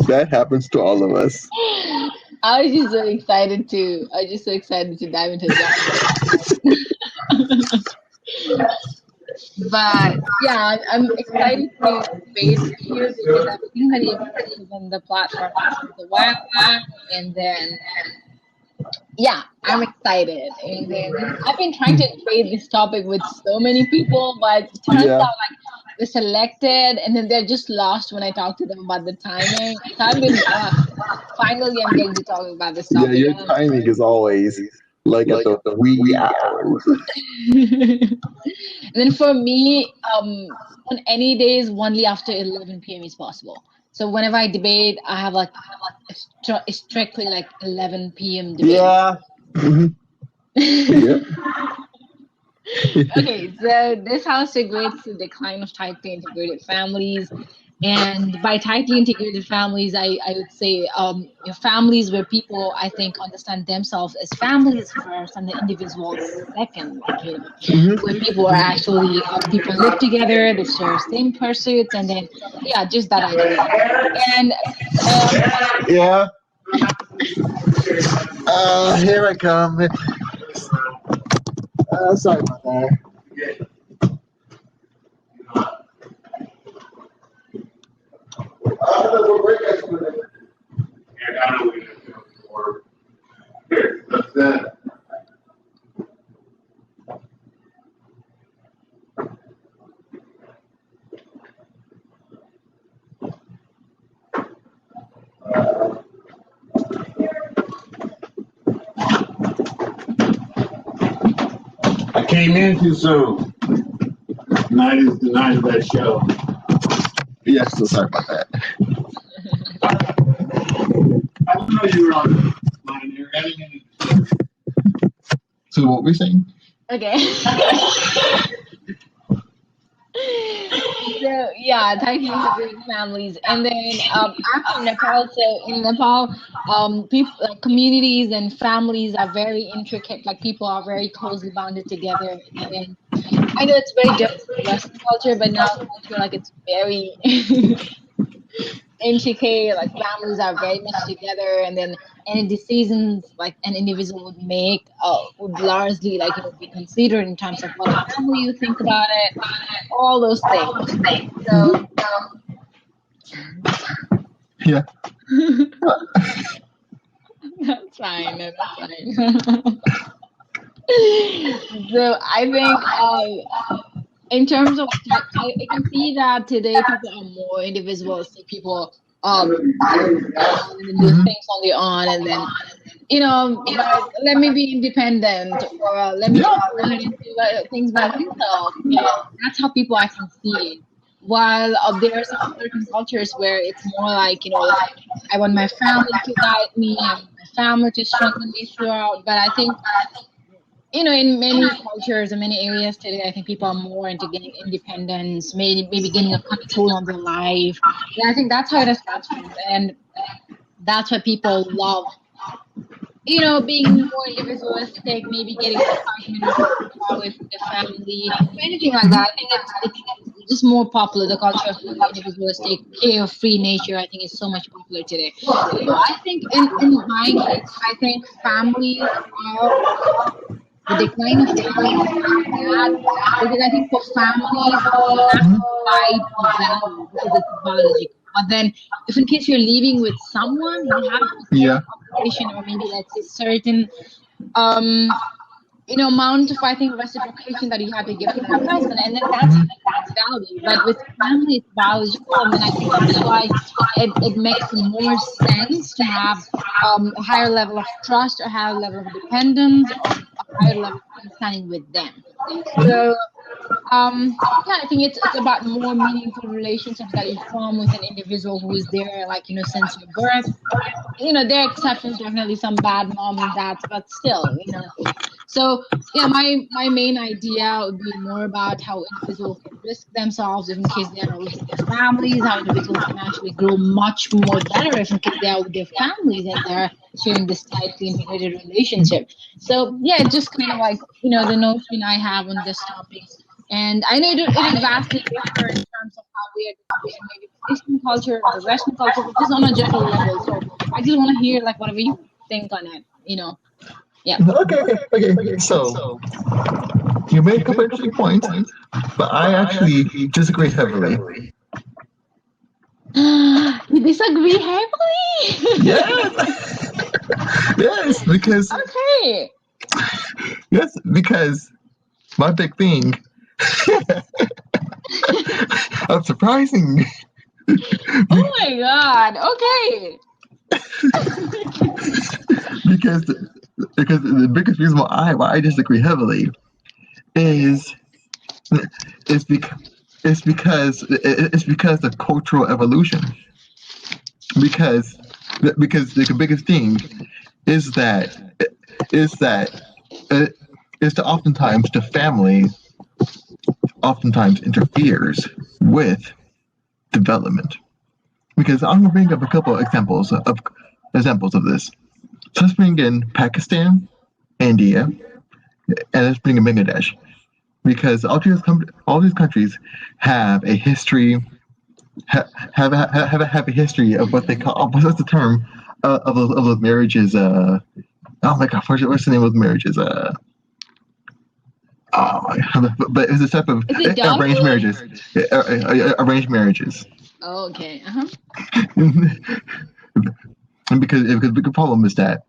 That happens to all of us. I was just so excited to. I was just so excited to dive into that. But yeah, I'm excited to debate with you because I've seen that you've given the platform since a while back, and then yeah, I'm excited. And then I've been trying to debate this topic with so many people, but it turns Yeah, out like they're selected and then they're just lost when I talk to them about the timing. So I've been finally I'm getting to talk about this yeah. topic. Your timing is always like at the wee hours. And then for me, on any days, only after 11 p.m. is possible. So whenever I debate, I have like a strictly like 11 p.m. debate. Yeah. Mhm. Yeah. Okay, so this house segregates the decline of tightly integrated families. And by tightly integrated families, I would say families where people, I think, understand themselves as families first and the individuals second. Like, where Hmm. people are actually, people live together, they share same pursuits, and then, yeah, just that idea. And um, Yeah. Here I come. Sorry about that. I came in too soon. Tonight is the night of that show. Yeah, so sorry about that. I didn't know you were on line. You're heading into. So what we're saying? okay. So yeah, tightly integrated families, and then I'm from Nepal. So in Nepal, people like communities and families are very intricate. Like people are very closely bonded together. And I know it's very different from Western culture, but now culture like it's very intricate. Like families are very much together, and then any decisions like an individual would make would largely be considered in terms of what family you think about it, all those things. So. Hmm. Yeah. That's fine. No, that's fine. So I think in terms of I can see that today people are more individualistic. People settle down and then do Hmm. things on their own, and then like let me be independent or let me Yeah. just go ahead and do things by myself. And that's how people I can see it. While there are some certain cultures where it's more like like I want my family to guide me, I want my family to strengthen me throughout. But I think in many cultures and many areas today, I think people are more into getting independence, maybe getting a control on their life. And I think that's how it starts from. And that's why people love, being more individualistic, maybe getting a partner to be far away from their family, or anything like that. I think it's just more popular. The culture of being individualistic, carefree nature, I think is so much popular today. So I think in my case, I think families are the decline of families is not bad because I think for families you have to fight for value because it's biological. But then, if in case you're living with someone, you have a Yeah. certain obligation or maybe let's say certain um amount of I think reciprocation that you have to give to that person, and then that's value. But with family, it's biological, and then I think that's why it makes more sense to have a higher level of trust, a higher level of dependence, or a higher level of understanding with them. So yeah, I think it's about more meaningful relationships that you form with an individual who is there, like since your birth. There are exceptions, definitely some bad moms and dads, but still. So yeah, my main idea would be more about how individuals can risk themselves if in case they are with their families, how individuals can actually grow much more better if in case they are with their families and they're sharing this tightly integrated relationship. So yeah, it's just kind of like the notion I have on this topic. And I know it is vastly different in terms of how we a discussion, maybe it's Asian culture or Western culture, but just on a general level. So I just want to hear like whatever you think on it. Yeah. Okay. So you made a couple interesting points, but I actually disagree heavily. You disagree heavily? Yes, yes, because Okay. because my big thing of surprising Oh my God. Okay. because the biggest reason why I disagree heavily is is because it's because of cultural evolution. Because the biggest thing is that is that uh, is that oftentimes the family oftentimes interferes with development. Because I'm gonna bring up a couple of examples of this. So let's bring in Pakistan, India, and let's bring in Bangladesh. Because all these countries have a history have a history of what they call what's the term of those marriages. Oh my God, what's the name of the marriages? Oh my God, but it's a type of Is it arranged donkey? marriages. Arranged marriages. Oh, okay. Uh-huh. And because the big problem is that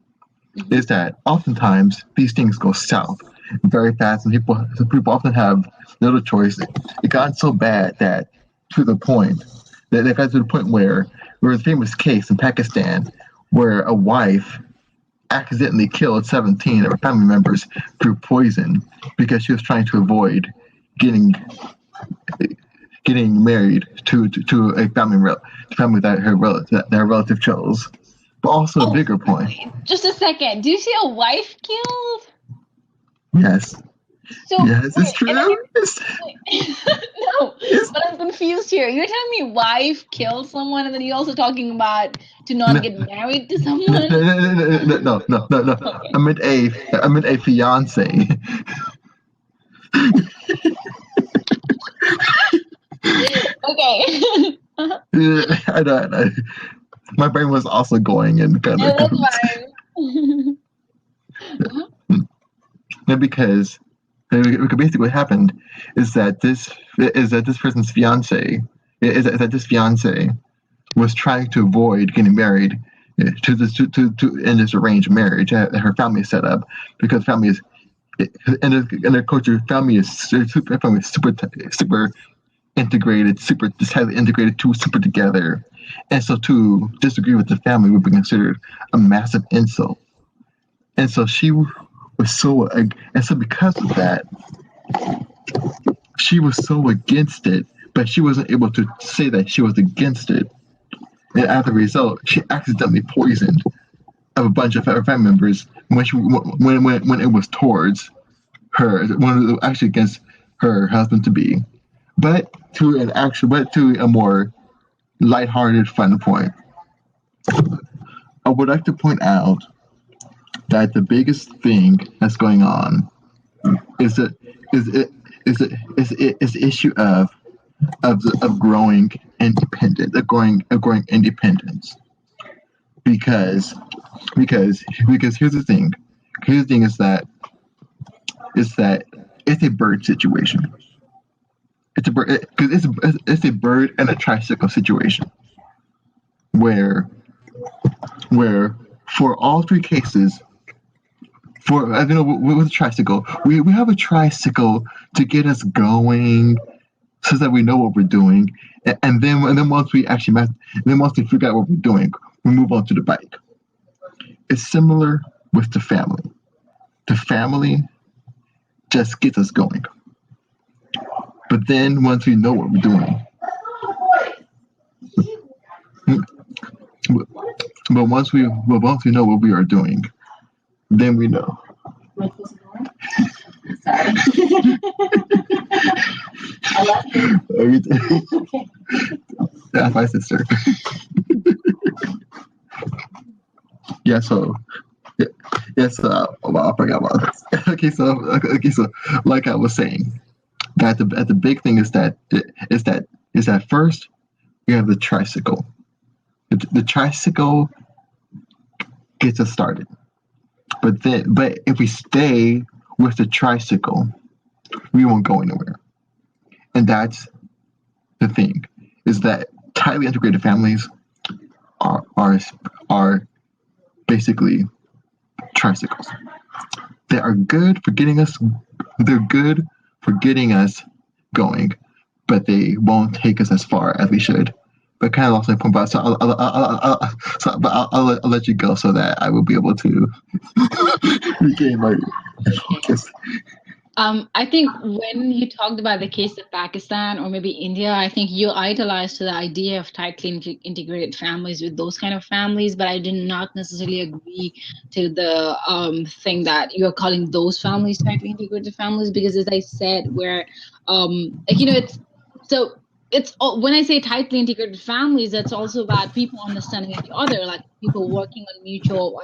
oftentimes these things go south very fast, and people often have little choice. It got so bad that to the point that they got to the point where there was a famous case in Pakistan where a wife accidentally killed 17 of her family members through poison because she was trying to avoid getting married to a family that her relative chose. But also a bigger point. Just a second. Do you see a wife killed? Yes. So Yes, it's true. No, but I'm confused here. You're telling me wife killed someone, and then you're also talking about to not get married to someone. No. Okay. I meant a fiance. Okay. I know. My brain was also going in kind of. That's fine. Because basically what happened is that this person's fiance is that this fiance was trying to avoid getting married to in this arranged marriage that her family set up, because family is in their culture, family is super integrated, super just highly integrated, super together, and so to disagree with the family would be considered a massive insult. And so she was so, and so because of that, she was so against it, but she wasn't able to say that she was against it. And as a result, she accidentally poisoned a bunch of her family members when it was towards her, when it was actually against her husband to be. But to a more lighthearted, fun point, I would like to point out that the biggest thing that's going on is the issue of growing independent, of growing independence. Because here's the thing. Here's the thing is that it's a bird situation. It's a bird because it's a bird and a tricycle situation where for all three cases, for I don't know with a tricycle, we have a tricycle to get us going so that we know what we're doing, and then once we figure out what we're doing, we move on to the bike. It's similar with the family. The family just gets us going, but then once we know what we're doing, but once we know what we are doing, then we know. Sorry. I left it. That's my sister. Yeah, so I forgot about this. Okay, so like I was saying, that the big thing is that is that first we have the tricycle. The tricycle gets us started, but if we stay with the tricycle, we won't go anywhere. And that's the thing, is that tightly integrated families are basically tricycles. They are good for getting us. They're good for getting us going, but they won't take us as far as we should. But kind of lost my point, but I'll let you go so that I will be able to regain my focus. I think when you talked about the case of Pakistan or maybe India, I think you idolized the idea of tightly integrated families with those kind of families, but I did not necessarily agree to the thing that you're calling those families tightly integrated families, because as I said, where it's when I say tightly integrated families, that's also about people understanding each other, like people working on mutual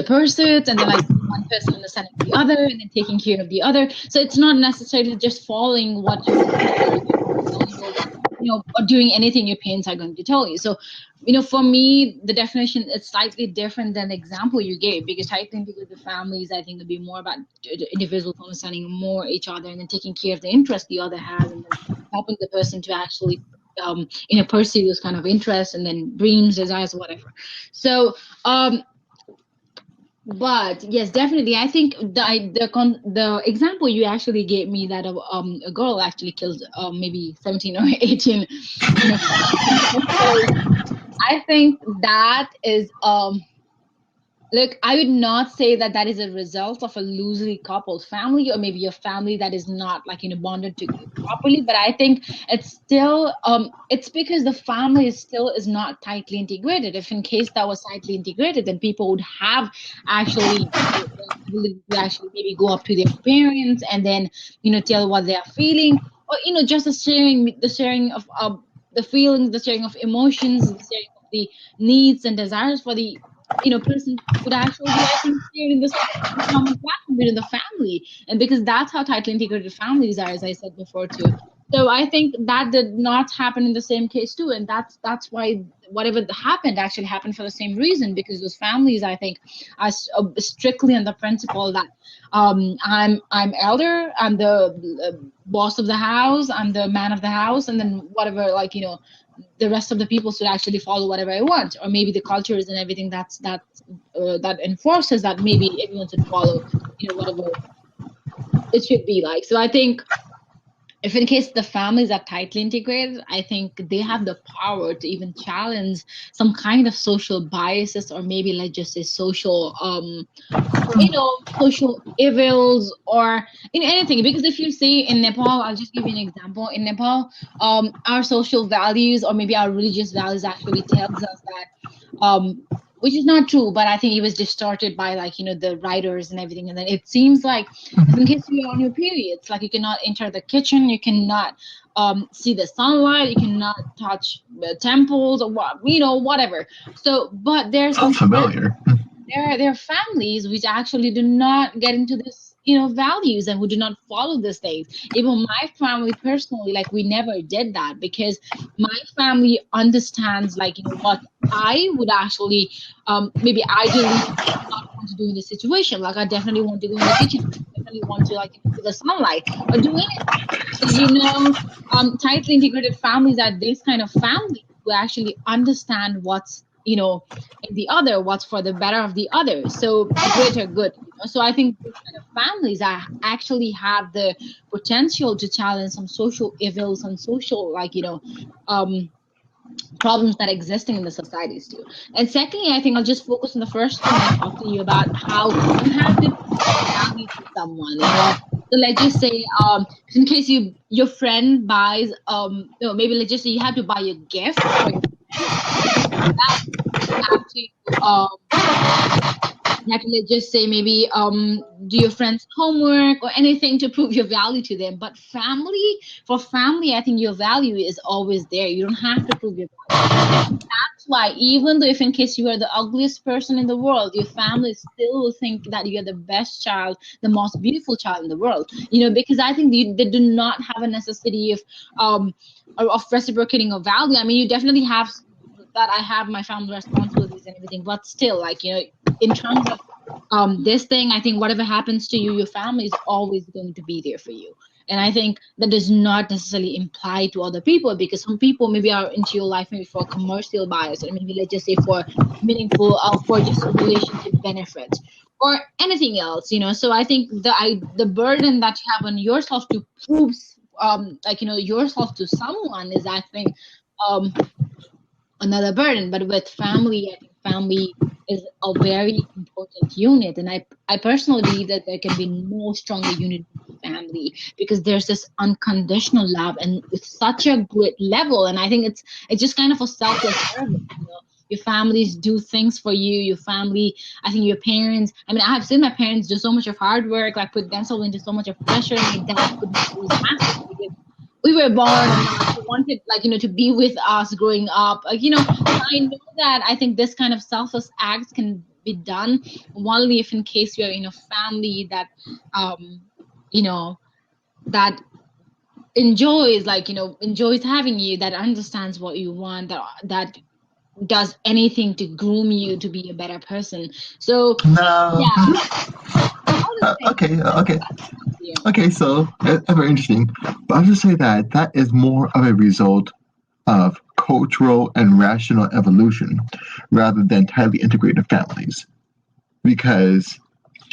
pursuits, and then like one person understanding the other and then taking care of the other. So it's not necessarily just following what or doing anything your parents are going to tell you. So, for me, the definition is slightly different than the example you gave, because I think because the families, I think, would be more about the individuals understanding more each other and then taking care of the interest the other has, and then helping the person to actually pursue those kind of interests and then dreams, desires, whatever. So but yes, definitely. I think the example you actually gave me, that a girl actually killed maybe 17 or 18. I think that is look, I would not say that is a result of a loosely coupled family, or maybe a family that is not bonded together properly. But I think it's still it's because the family is not tightly integrated. If in case that was tightly integrated, then people would have actually maybe go up to their parents and then tell what they are feeling, or just the sharing of the feelings, the sharing of emotions, the sharing of the needs and desires for the person would actually be, I think, shared in this common platform within the family. And because that's how tightly integrated families are, as I said before too. So I think that did not happen in the same case too, and that's why whatever happened actually happened for the same reason, because those families, I think, are strictly on the principle that I'm elder, I'm the boss of the house, I'm the man of the house, and then whatever, the rest of the people should actually follow whatever I want, or maybe the cultures and everything that enforces that maybe everyone should follow, whatever it should be like. So I think if in case the families are tightly integrated, I think they have the power to even challenge some kind of social biases, or maybe let's just say social social evils, or in anything. Because if you see in Nepal, I'll just give you an example. In Nepal, our social values, or maybe our religious values, actually tells us that which is not true, but I think it was distorted by the writers and everything. And then it seems like in case you're on your periods, you cannot enter the kitchen, you cannot see the sunlight, you cannot touch the temples, or whatever. So, but there's some familiar. There are families which actually do not get into this values, and who do not follow these things. Even my family personally, we never did that, because my family understands what I would actually maybe ideally not want to do in this situation. I definitely want to go in the kitchen, I definitely want to see the sunlight or do anything. So tightly integrated families are this kind of family who actually understand what's in the other, what's for the better of the other, so greater good. So I think these kind of families actually have the potential to challenge some social evils and social problems that are existing in the societies too. And secondly, I think I'll just focus on the first thing and talk to you about how you have to value to someone. So let's just say, in case your friend buys, maybe let's just say you have to buy a gift for your friend. That actually Exactly. Just say maybe do your friends homework or anything to prove your value to them. But for family, I think your value is always there. You don't have to prove your value. That's why, even though if in case you are the ugliest person in the world, your family still will think that you're the best child, the most beautiful child in the world. Because I think they do not have a necessity um of reciprocating of value. I mean, you definitely have that. I have my family responsibilities and everything, but still, like, in terms of this thing, I think whatever happens to you, your family is always going to be there for you. And I think that does not necessarily imply to other people, because some people maybe are into your life maybe for commercial bias, or maybe let's just say for meaningful, for just relationship benefits or anything else. So I think the burden that you have on yourself to prove like yourself to someone is, I think, um another burden. But with family, I think family is a very important unit, and I personally believe that there can be no stronger unit than family, because there's this unconditional love and with such a great level. And I think it's just kind of a selfless service. Your families do things for you. Your family, I think your parents. I mean, I have seen my parents do so much of hard work, like put themselves into so much of pressure. My dad could not do his masters because we were born and he wanted, like, to be with us growing up, so I know that I think this kind of selfless acts can be done only if in case you're in a family that um you know that enjoys, like, enjoys having you, that understands what you want, that does anything to groom you to be a better person. So No. yeah, all the things. Okay. Yeah. Okay. So that's very interesting. But I'll just say that is more of a result of cultural and rational evolution rather than tightly integrated families. Because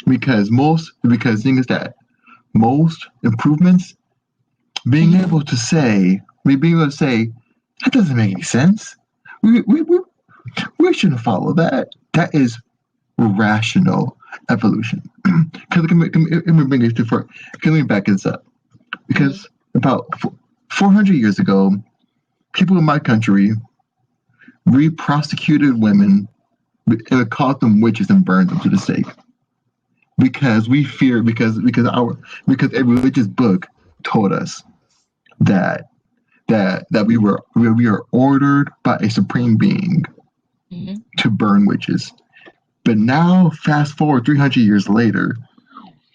because the thing is that most improvements Mhm. being able to say that doesn't make any sense. We, we, we, we shouldn't follow that. That is rational evolution. Let me bring it to for. Let me back this up. Mhm. Because about 400 years ago, people in my country re-prosecuted women, called them witches, and burned them to the stake because we fear because a religious book told us that we are ordered by a supreme being Mhm. to burn witches. But now, fast forward 300 years later,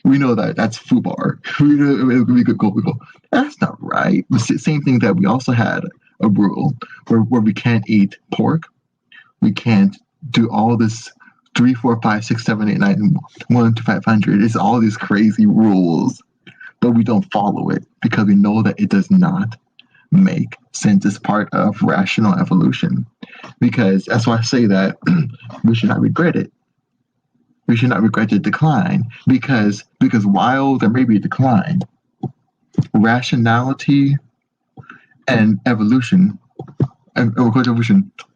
we know that that's FUBAR. We go. That's not right. The same thing that we also had a rule where we can't eat pork. We can't do all this 3, 4, 5, 6, 7, 8, 9, 1 to 500. It's all these crazy rules, but we don't follow it because we know that it does not make sense. It's part of rational evolution. Because that's why I say that we should not regret it. We should not regret the decline because while there may be a decline, rationality and evolution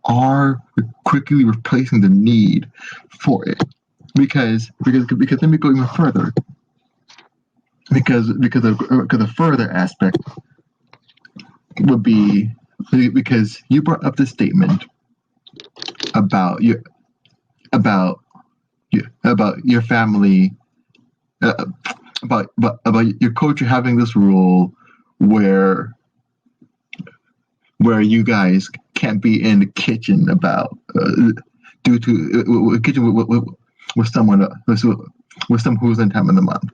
are quickly replacing the need for it. Because let me go even further. Because a further aspect would be because you brought up the statement about about about your family, uh, about your culture having this rule where you guys can't be in the kitchen about due to kitchen with someone with someone who's in time of the month,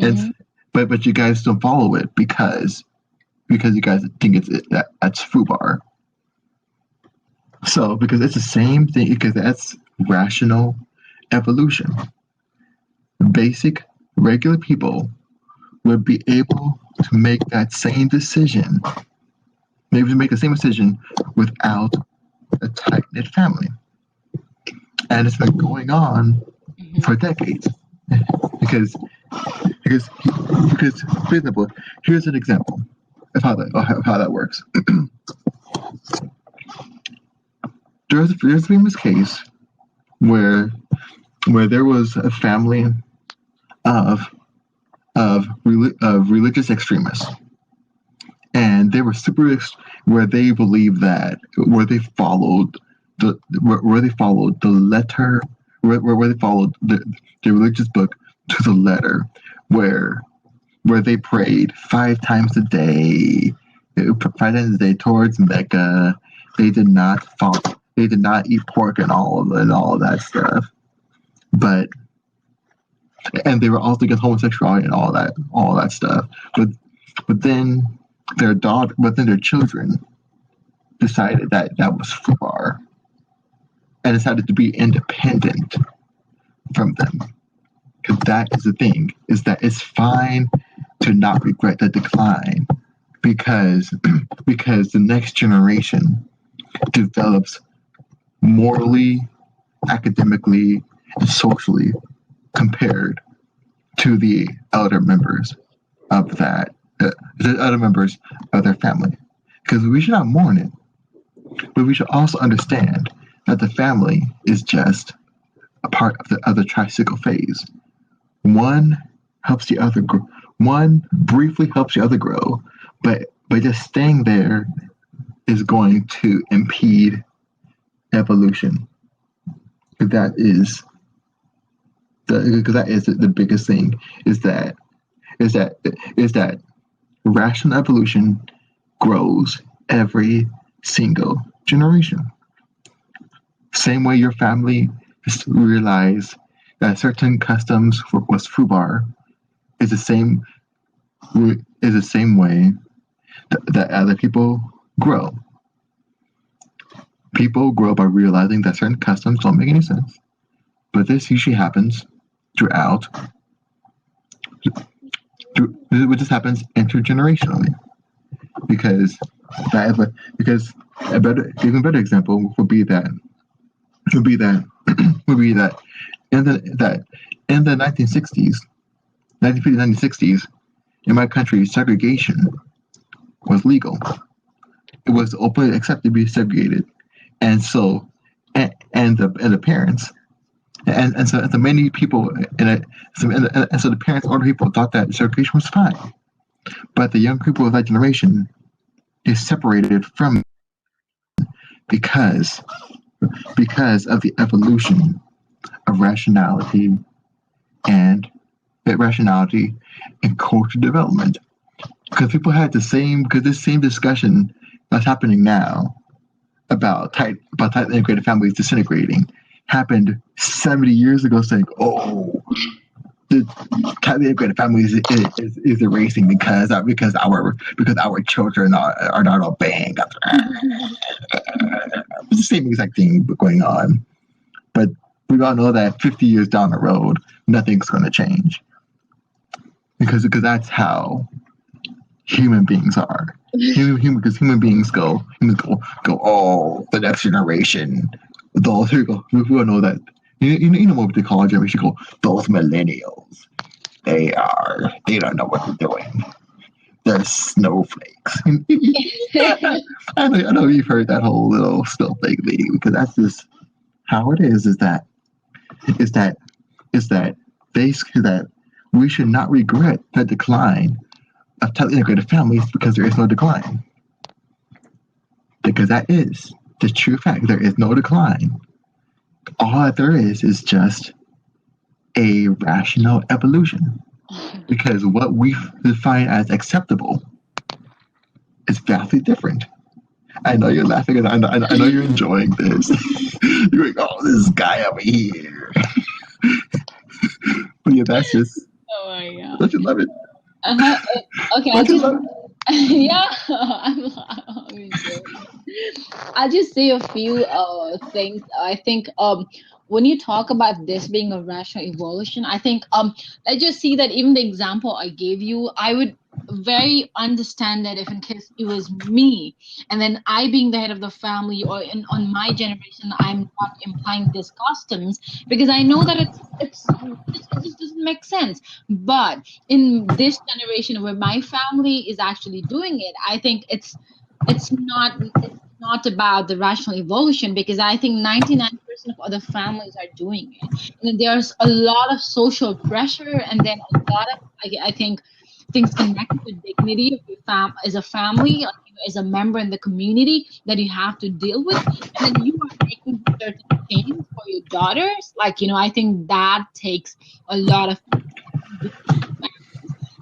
and Mhm. but you guys don't follow it because you guys think that's FUBAR. So because it's the same thing because that's rational evolution. Basic regular people would be able to make that same decision, maybe to make the same decision without a tight knit family. And it's been going on Mhm. for decades. Because because because for example, here's an example of how that works. There's a famous case where there was a family of of religious extremists, and they were where they believed that where they followed the letter where they followed the religious book to the letter, where they prayed 5 times a day, 5 times a day towards Mecca. They did not follow. They did not eat pork and all of that stuff. And they were also against homosexuality and all that stuff. But then their children decided that was far, and decided to be independent from them. Because that is the thing, is that it's fine to not regret the decline, because the next generation develops morally, academically, and socially compared to the elder members of the other members of their family. Because we should not mourn it, but we should also understand that the family is just a part of the tricycle phase. One helps the other grow. One briefly helps the other grow, but just staying there is going to impede evolution. That is the biggest thing, is that rational evolution grows every single generation. Same way your family realize that certain customs was FUBAR, is the same way that other people grow. People grow by realizing that certain customs don't make any sense, but this usually happens throughout. It just happens intergenerationally, because even better example would be that in the 1960s, 1960s, in my country, segregation was legal. It was openly accepted to be segregated, and so the parents. And so many people so the parents, older people, thought that segregation was fine, but the young people of that generation is separated from because of the evolution of rationality and cultural development. Because people had this same discussion that's happening now about tightly integrated families disintegrating happened 70 years ago, saying, "Oh, the tightly integrated families is erasing because our children are not obeying." It's the same exact thing going on, but we all know that 50 years down the road, nothing's going to change, because that's how human beings are. Because human beings go, oh, the next generation. Those, here we go. We all know that. You know what they call a generation? Go, those millennials. They don't know what they're doing. They're snowflakes. I know you've heard that whole little snowflake thing, because that's just how it is. Is that we should not regret the decline of tightly integrated families, because there is no decline. Because that is the true fact. There is no decline. All that there is just a rational evolution. Because what we define as acceptable is vastly different. I know you're laughing, and I know you're enjoying this. You're like, oh, this guy over here. But yeah, that's just. Oh my god. Don't you love it? Okay, I'll just say a few things. I think when you talk about this being a rational evolution, I think let's just see that even the example I gave you, I would very understand that if in case it was me, and then I being the head of the family, or on my generation, I'm not implying these customs, because I know that it just doesn't make sense. But in this generation where my family is actually doing it, I think it's not about the rational evolution, because I think 99% of other families are doing it. And then there's a lot of social pressure, and then a lot of I think things connected to dignity of your as a family, like, as a member in the community that you have to deal with, and then you are making certain change for your daughters. Like, I think that takes a lot of families.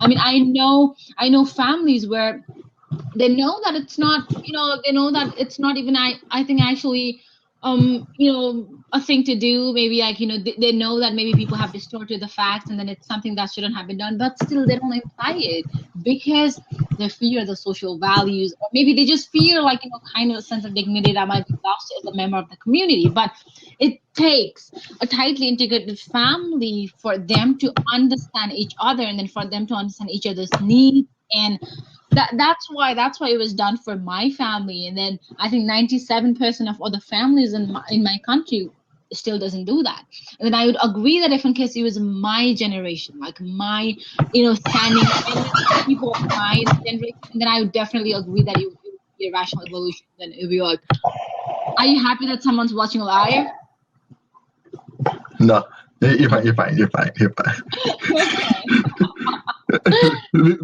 I mean, I know families where they know that it's not, they know that it's not even, I think actually, a thing to do. Maybe, like, they know that maybe people have distorted the facts, and then it's something that shouldn't have been done, but still they don't imply it because they fear the social values, or maybe they just fear, like, kind of a sense of dignity that might be lost as a member of the community. But it takes a tightly integrated family for them to understand each other, and then for them to understand each other's needs. And that's why it was done for my family. And then I think 97% of other families in my country still doesn't do that. And then I would agree that if in case it was my generation, like my, standing people of my generation, then I would definitely agree that it would be a rational evolution. Then it would be like, are you happy that someone's watching a liar? No, you're fine.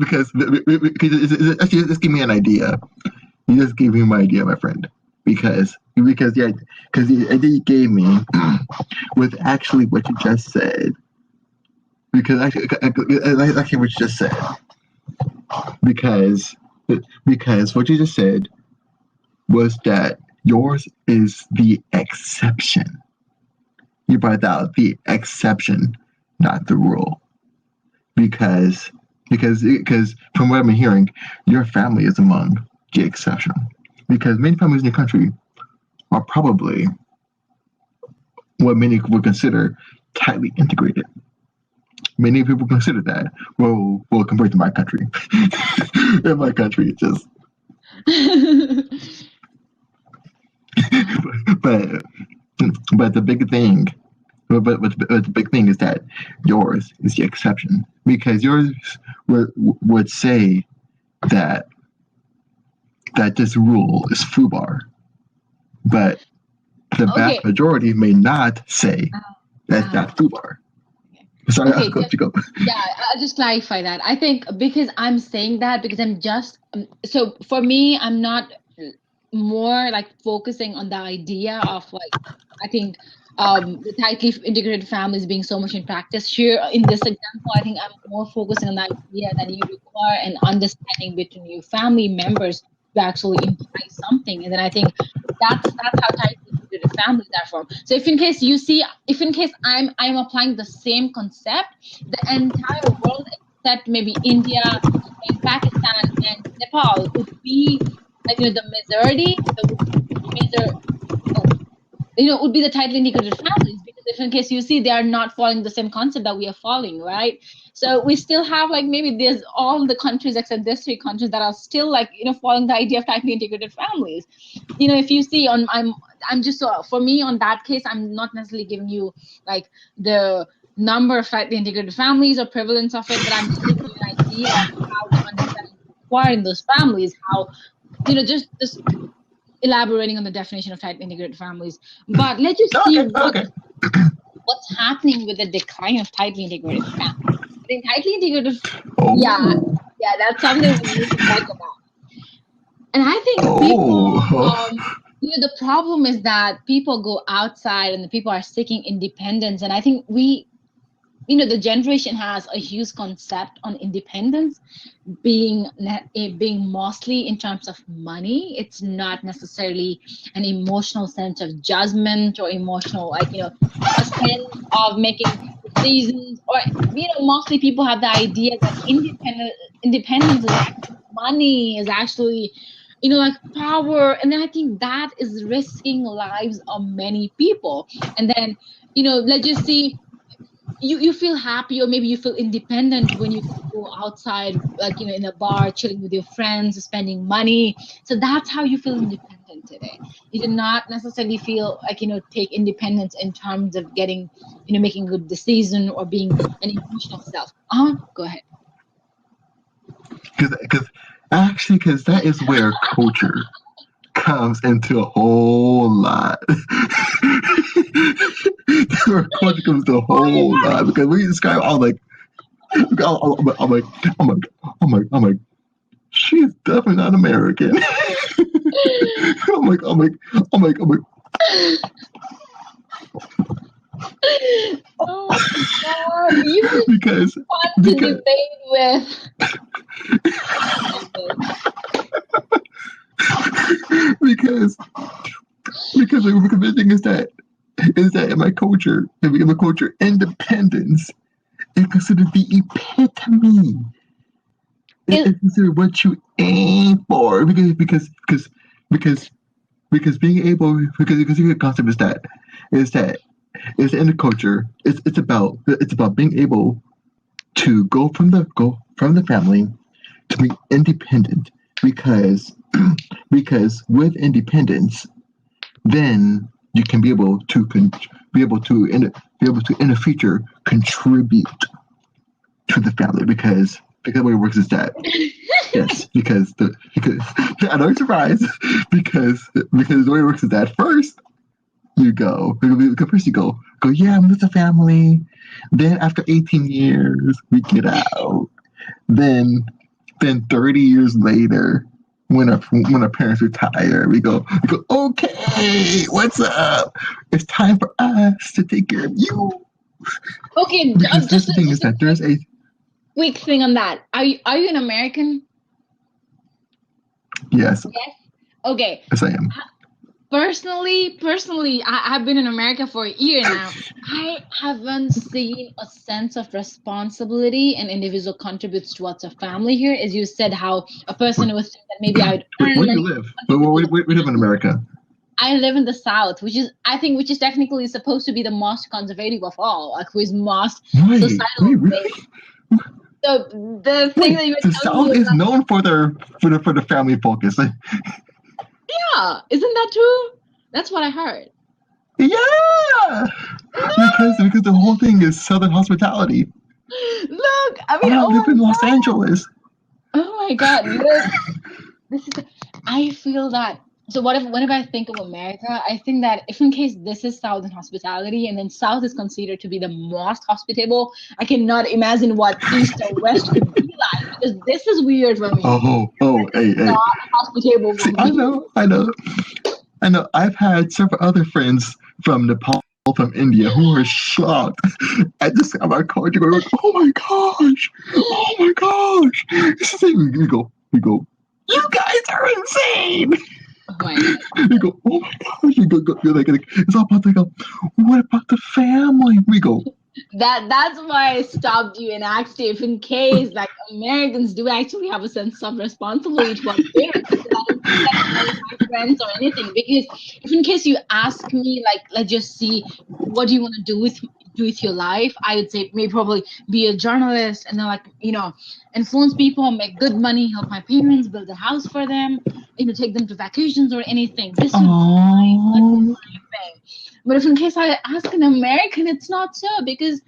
because just give me an idea. You just gave me my idea, my friend. Because the idea you gave me was actually what you just said. Because actually what you just said. Because what you just said was that yours is the exception. You brought out the exception, not the rule. Because from what I'm hearing, your family is among the exception. Because many families in the country are probably what many would consider tightly integrated. Many people consider that. Well, compared to my country, in my country, it's just. but the big thing. But the big thing is that yours is the exception, because yours would say that this rule is FUBAR, but the vast majority may not say that's not FUBAR. Sorry, okay, I'll go. Yeah, I'll just clarify that. I think because I'm saying that because I'm just so for me, I'm not more like focusing on the idea of, like, I think the tightly integrated families being so much in practice here in this example. I think I'm more focusing on the idea that you require an understanding between your family members to actually imply something. And then I think that's how tightly integrated families are formed. So if in case I'm applying the same concept, the entire world except maybe India and Pakistan and Nepal would be, like, the majority, would be the tightly integrated families, because if in case they are not following the same concept that we are following, right? So we still have, like, maybe there's all the countries except these 3 countries that are still, like, following the idea of tightly integrated families. If you see I'm just for me on that case, I'm not necessarily giving you like the number of tightly integrated families or prevalence of it, but I'm just giving you an idea of how to understand in those families, how just elaborating on the definition of tightly integrated families. But let's just see what's happening with the decline of tightly integrated families. I think tightly integrated, yeah, that's something we need to talk about. And I think people, the problem is that people go outside and the people are seeking independence. And I think the generation has a huge concept on independence being mostly in terms of money. It's not necessarily an emotional sense of judgment or emotional, like, a sense of making decisions, or, mostly people have the idea that independence is actually money, is actually, like power. And then I think that is risking lives of many people. And then, let's just see, you feel happy, or maybe you feel independent when you go outside, like, in a bar, chilling with your friends, spending money. So that's how you feel independent today. You did not necessarily feel like, take independence in terms of getting, making a good decision or being an emotional self. Go ahead. Because that is where culture comes into a whole lot. Where culture comes to a whole lot, because we describe all, like, I'm like, I'm like, I'm like, she's definitely not American. I'm like, Oh my God, you were because fun to because debate with. Oh my because because the thing is that in my culture, independence is considered the epitome. goodness. It's considered what you aim for because because being able because the concept is that is in the culture. It's about being able to go from the family to be independent because because with independence then you can be able to be able to in the future contribute to the family because the way it works is that yes because I know you're surprised because the way it works is that first you go yeah I'm with the family, then after 18 years we get out, then 30 years later when our parents retire, we go, okay, what's up? It's time for us to take care of you. Okay, Because here's the thing is just a that there's a quick thing on that. Are you an American? yes, Yes. Okay. yes I am. Personally, I've been in America for a year now. I haven't seen a sense of responsibility and individual contributes towards a family here. As you said, how a person would think that maybe I would Wait, earn where do you money, live? contribute to the We live in family. America. I live in the South, which is technically supposed to be the most conservative of all, like who is most Wait, societal really? based. So the thing Wait, that you were the telling me South is about, known for the family focus. yeah, isn't that true? That's what I heard. Yeah, No, because the whole thing is Southern hospitality. look, I mean, I oh live my in Los God. Angeles. Oh my God, look, this is, I feel that. So what if, whenever I think of America, I think that if in case this is Southern hospitality and then South is considered to be the most hospitable, I cannot imagine what East or West could be like because this is weird for me. This is Hey. not hospitable for See, I me. know, I know. I know I've had several other friends from Nepal, from India, who are shocked at this of our culture. Going, oh my gosh, this is it. We go, you guys are insane. Oh my God. We go, oh my gosh, you're like, it's all about what about the family? We go, That's why I stopped you and asked you if in case like Americans do actually have a sense of responsibility towards parents because I don't see that in any of my friends or anything. Because if in case you ask me like let's just see what do you want to do with your life, I would say maybe probably be a journalist and then like influence people, make good money, help my parents, build a house for them, take them to vacations or anything. This would be oh, thing. But if in case I ask an American, it's not so because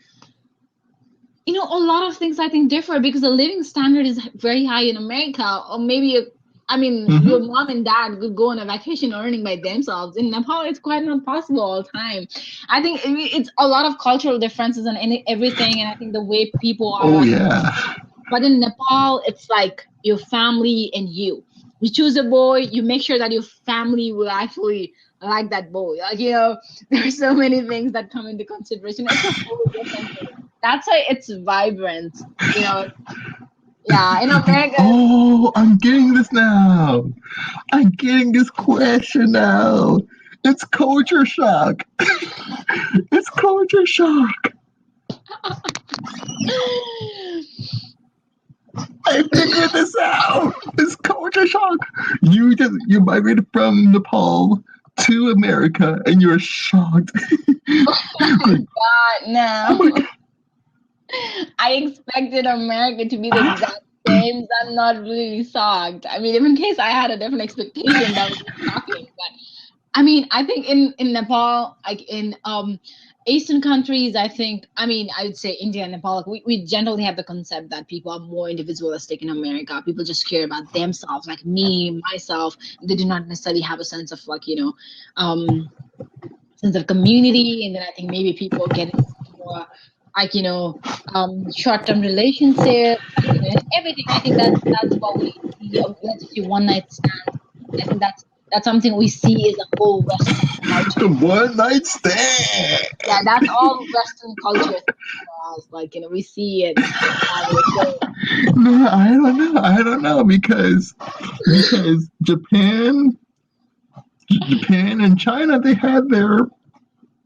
a lot of things I think differ because the living standard is very high in America, or maybe I mean your mm-hmm. mom and dad could go on a vacation earning by themselves. In Nepal, it's quite not possible all the time. I think it's a lot of cultural differences and everything, and I think the way people Oh are. yeah. But in Nepal, it's like your family and you. You choose a boy, you make sure that your family will actually like that boy. Like, there's so many things that come into consideration. It's a whole different thing. That's why it's vibrant. Yeah, in America, Oh, I'm getting this now. I'm getting this question now. It's culture shock. It's culture shock. I figured this out. It's culture shock. You migrated from Nepal to America and you're shocked. Like, God, oh my no. god. I expected America to be the Ah, exact same. So I'm not really shocked. I mean, if in case I had a different expectation, that would be shocking. But I mean, I think in Nepal, like in Asian countries, I would say India and Nepal, like, we generally have the concept that people are more individualistic in America. People just care about themselves, like me, myself. They do not necessarily have a sense of um, sense of community. And then I think maybe people get into more. like short-term relationships, and everything. I think that's what we see. Let's see, one night stands. I think that's something we see is a whole Western culture. The one night stand. Yeah, that's all Western culture for us. Like we see it. No, I don't know because Japan and China, they had their.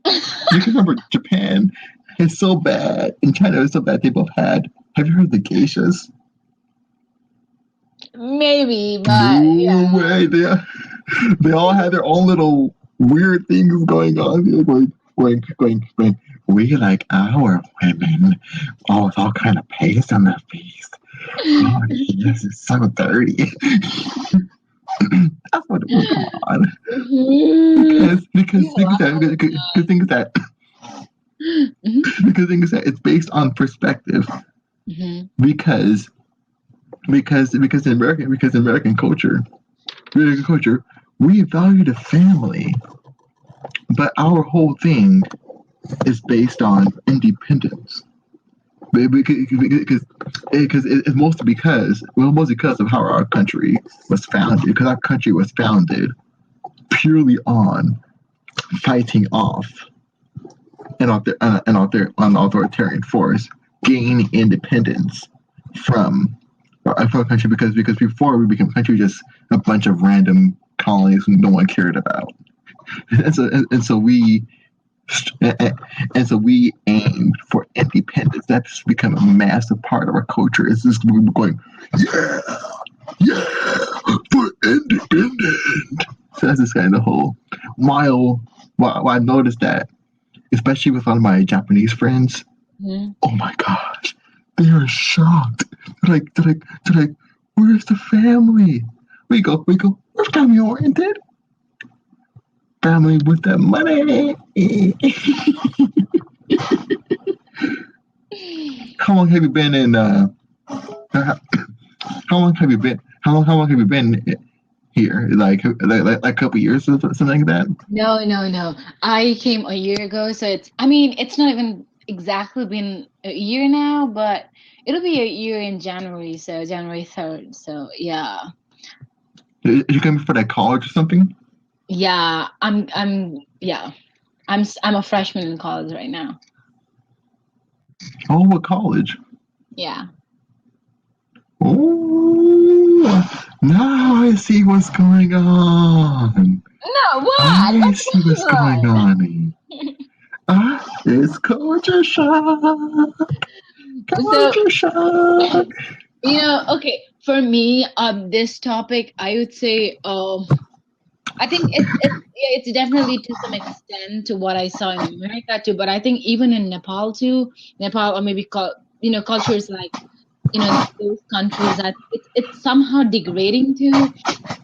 Because remember, Japan is so bad and China is so bad. They both had. Have you heard of the geishas? Maybe, but No yeah. way. They all had their own little weird things going on. They're going. We like our women, with all kind of paste on their face. Oh, yes, it's so dirty. That's what it was. Come on. Because the thing is that it's based on perspective. Because in American culture, we value the family, but our whole thing is based on independence. Because it's mostly because of how our country was founded. Because our country was founded purely on fighting off an authoritarian force, gaining independence from our country. Because before we became a country, just a bunch of random colonies who no one cared about, and so we aimed for independence. That's become a massive part of our culture. It's just we're going, yeah, for independent. So that's just kind of the whole. While I noticed that, especially with one of my Japanese friends, oh my gosh, they are shocked. They're like, where's the family? We go, we're family oriented. Family with that money. How long have you been in? How long have you been? How long have you been here? Like a couple years or something like that? No. I came a year ago, so it's not even exactly been a year now, but it'll be a year in January, so January 3rd. So yeah. Did you come for that college or something? Yeah, I'm a freshman in college right now. Oh, what college? Yeah. Oh, now I see what's going on. No, what? I see what's going on. It's culture shock. Culture shock. Okay. For me, this topic, I would say, I think it's definitely to some extent to what I saw in America too, but I think even in Nepal too, or maybe cultures like those countries, that it's somehow degrading too,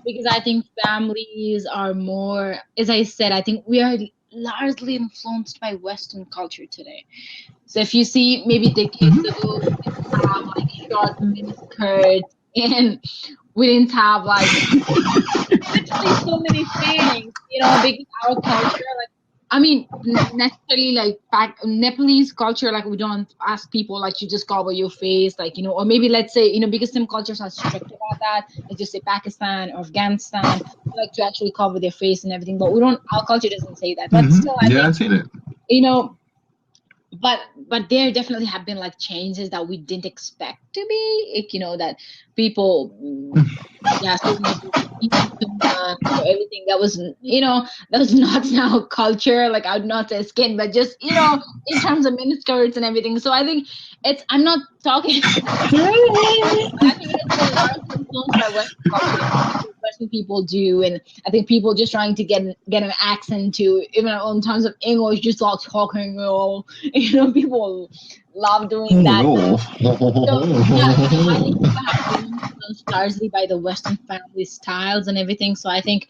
because I think families are more, as I said, I think we are largely influenced by Western culture today. So if you see maybe decades ago, we didn't have like short mini skirts, and we didn't have like literally so many things, because our culture, necessarily like Nepalese culture, like we don't ask people like you just cover your face, like or maybe let's say because some cultures are strict about that. Let's just say Pakistan or Afghanistan, they like to actually cover their face and everything, but we don't. Our culture doesn't say that, but still, I think I've seen it. But there definitely have been like changes that we didn't expect to be, that people, so everything that was, that was not now culture. Like I would not say skin, but just in terms of miniskirts and everything. So I think I'm not talking. I think it's been largely influenced by Western culture. Western people do, and I think people just trying to get an accent to, even in terms of English, just like talking, people love doing that. I think people have been influenced largely by the Western family styles and everything. So I think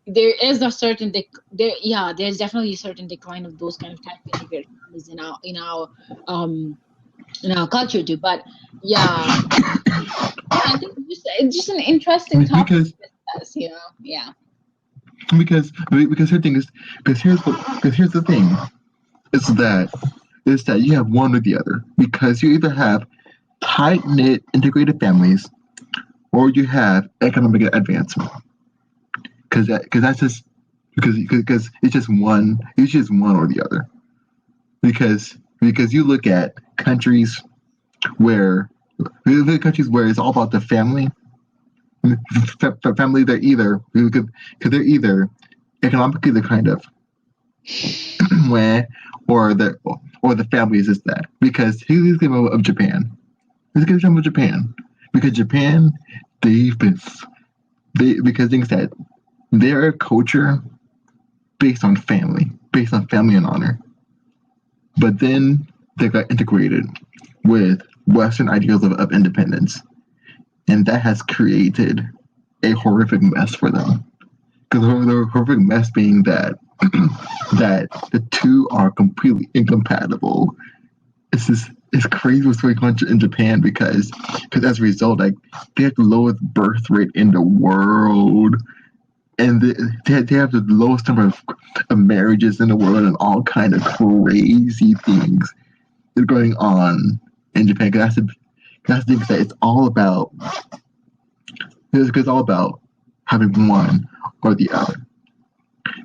there is a certain there's definitely a certain decline of those kind of type of integrated families in our culture too. But I think it's just an interesting topic to discuss, yeah. Because here's the thing is that is that you have one or the other, because you either have tight knit integrated families or you have economic advancement. Because that's just because it's just one or the other. Because you look at countries where it's all about the family. Family, they're either economically they're kind of where, or the family is just that. Because here's the example of Japan. Let's get an example of Japan. Because Japan, they've been because things that their culture based on family and honor. But then they got integrated with Western ideals of independence. And that has created a horrific mess for them. Because the horrific mess being that that the two are completely incompatible. It's crazy what's going on in Japan because as a result, like they have the lowest birth rate in the world, and they have the lowest number of marriages in the world, and all kind of crazy things that are going on in Japan. Because that's the thing that it's all about. It's all about having one or the other.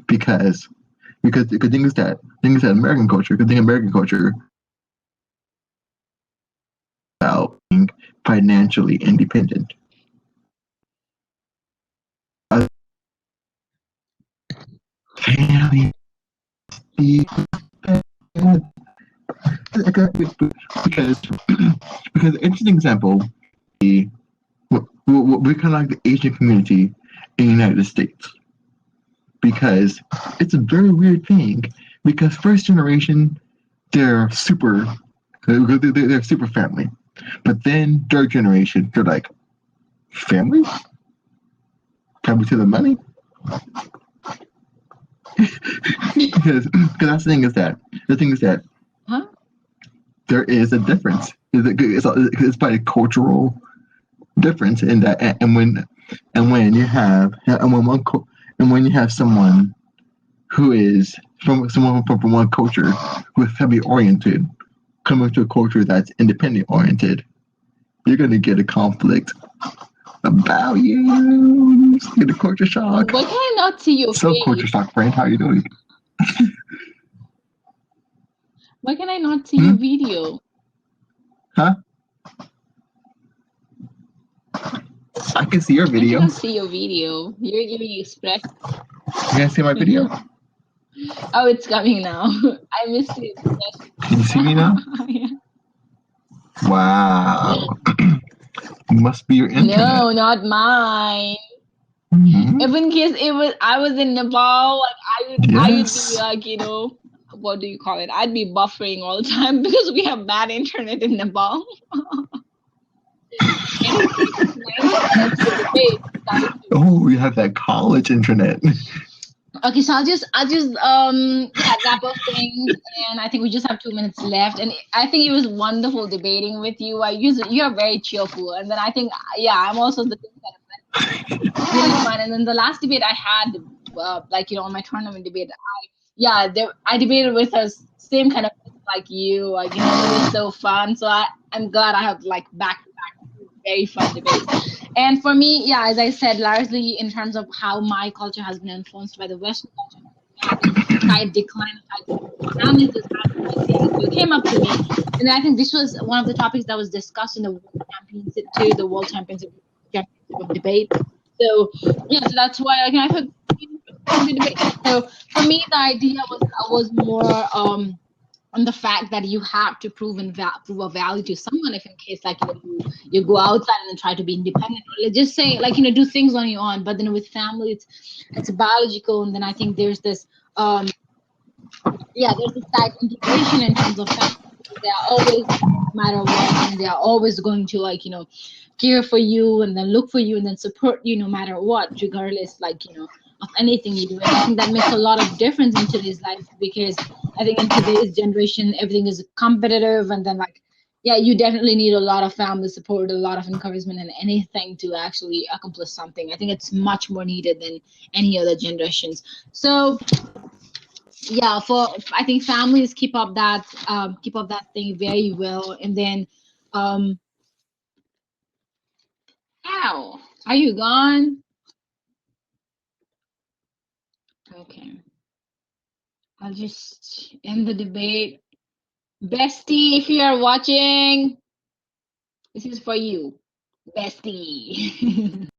Because the thing is that American culture, about being financially independent. Family, because interesting example, we're kind of like the Asian community in the United States, because it's a very weird thing. Because first generation, they're super family, but then third generation, they're like family to the money. because that's the thing is that Huh? there is a difference. It's by a cultural difference in that, and when you have someone who is from one culture who is family oriented coming to a culture that's independent oriented, you're going to get a conflict of values. You get a culture shock. Why can I not see your So face? culture shock, friend. How are you doing? Why can I not see your video? Huh? I can see your I video. cannot see your video. You're giving express. You can see my video. Oh, it's coming now. I missed it. Can you see me now? Yeah. Wow. Must be your internet. No, not mine. Mhm. If in case I was in Nepal, like I would be like, what do you call it? I'd be buffering all the time because we have bad internet in Nepal. Oh, we have that college internet. Okay, so I'll just wrap up things, and I think we just have 2 minutes left. And I think it was wonderful debating with you. You are very cheerful, and then I think I'm also the thing that really fun. And then the last debate I had, on my tournament debate, I debated with a same kind of like you, like it was so fun. So I'm glad I have like back to back very fun debates. And for me, as I said, largely in terms of how my culture has been influenced by the Western culture, side decline of families is you came up to me, and I think this was one of the topics that was discussed in the World Championship of debate. So so that's why I thought debate. So for me, the idea was more on the fact that you have to prove a value to someone, if in case you go outside and try to be independent, or just say do things on your own. But then with family, it's biological, and then I think there's this there's this tight integration in terms of family. They are always, no matter what, and they are always going to care for you and then look for you and then support you no matter what, regardless of anything you do. And I think that makes a lot of difference in today's life, because I think in today's generation everything is competitive, and then you definitely need a lot of family support, a lot of encouragement, and anything to actually accomplish something. I think it's much more needed than any other generations. So yeah, for I think families keep up that thing very well, and then um ow, are you gone? Okay, I'll just end the debate. Bestie, if you are watching, this is for you, bestie.